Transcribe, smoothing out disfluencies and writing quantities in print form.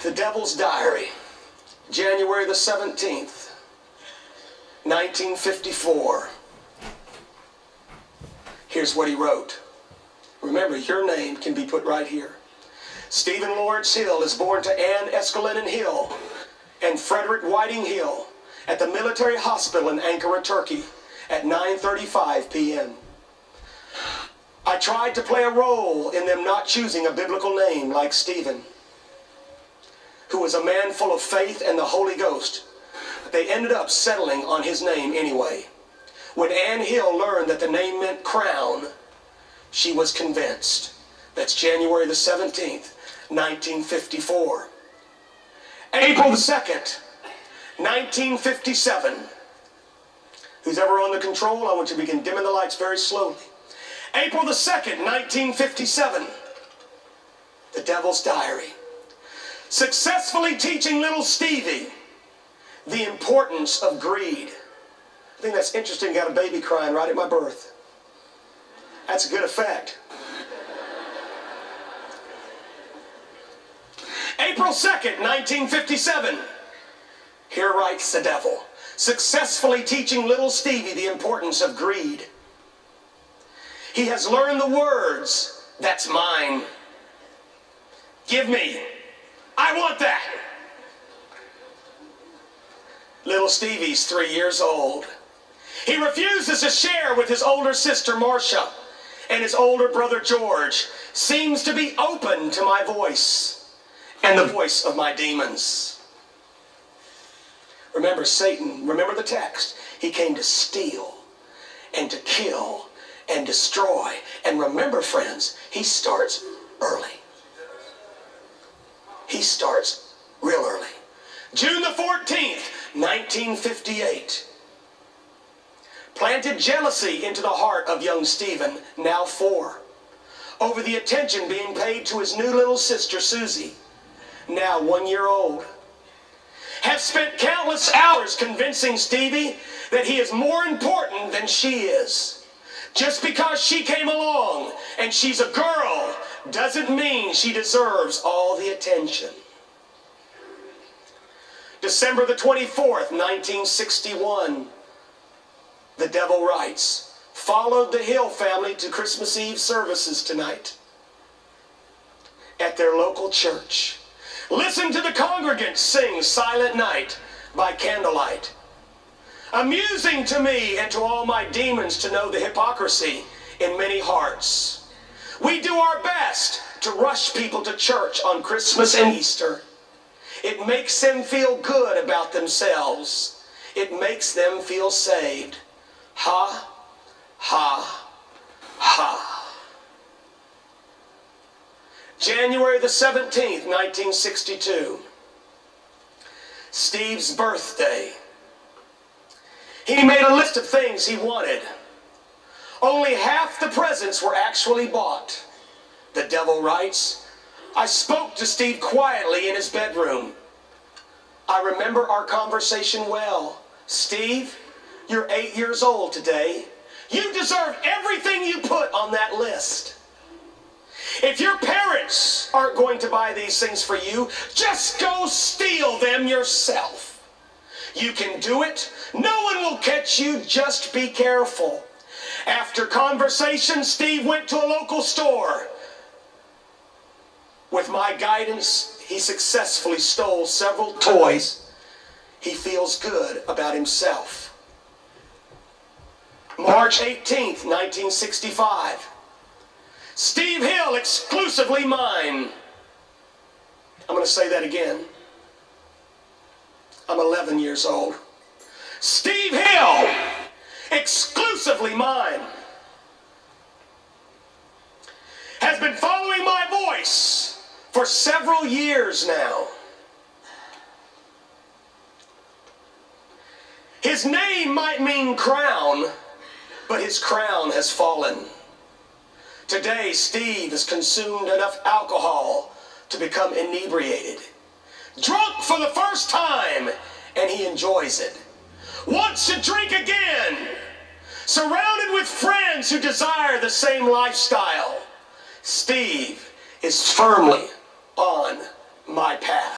The Devil's Diary, January the 17th, 1954. Here's what he wrote. Remember, your name can be put right here. Stephen Lawrence Hill is born to Ann Escalinen Hill and Frederick Whiting Hill at the military hospital in Ankara, Turkey at 9:35 p.m. I tried to play a role in them not choosing a biblical name like Stephen, who was a man full of faith and the Holy Ghost. They ended up settling on his name anyway. When Ann Hill learned that the name meant crown, she was convinced. That's January the 17th, 1954. April the 2nd, 1957. Who's ever on the control? I want you to begin dimming the lights very slowly. April the 2nd, 1957. The Devil's Diary. Successfully teaching little Stevie the importance of greed. I think that's interesting. Got a baby crying right at my birth. That's a good effect. April 2nd, 1957. Here writes the devil. Successfully teaching little Stevie the importance of greed. He has learned the words, "That's mine. Give me. I want that." Little Stevie's 3 years old. He refuses to share with his older sister Marcia, and his older brother George seems to be open to my voice and the voice of my demons. Remember Satan, remember the text. He came to steal and to kill and destroy. And remember, friends, he starts early. He starts real early. June the 14th, 1958. Planted jealousy into the heart of young Stephen, now 4, over the attention being paid to his new little sister Susie, now 1 year old. Have spent countless hours convincing Stevie that he is more important than she is. Just because she came along and she's a girl doesn't mean she deserves all the attention. December the 24th, 1961. The devil writes, followed the Hill family to Christmas Eve services tonight at their local church. Listen to the congregants sing Silent Night by candlelight. Amusing to me and to all my demons to know the hypocrisy in many hearts. We do our best to rush people to church on Christmas and Easter. It makes them feel good about themselves. It makes them feel saved. Ha, ha, ha. January the 17th, 1962. Steve's birthday. He made a list of things he wanted. Only half the presents were actually bought. The devil writes, I spoke to Steve quietly in his bedroom. I remember our conversation well. Steve, you're 8 years old today. You deserve everything you put on that list. If your parents aren't going to buy these things for you, just go steal them yourself. You can do it. No one will catch you. Just be careful. After conversation, Steve went to a local store. With my guidance, he successfully stole several toys. He feels good about himself. March 18th, 1965. Steve Hill, exclusively mine. I'm going to say that again. I'm 11 years old. Steve Hill, exclusively mine. Has been following my voice for several years now. His name might mean crown, but his crown has fallen. Today, Steve has consumed enough alcohol to become inebriated. Drunk for the first time, and he enjoys it. Wants to drink again. Surrounded with friends who desire the same lifestyle. Steve is firmly on my path.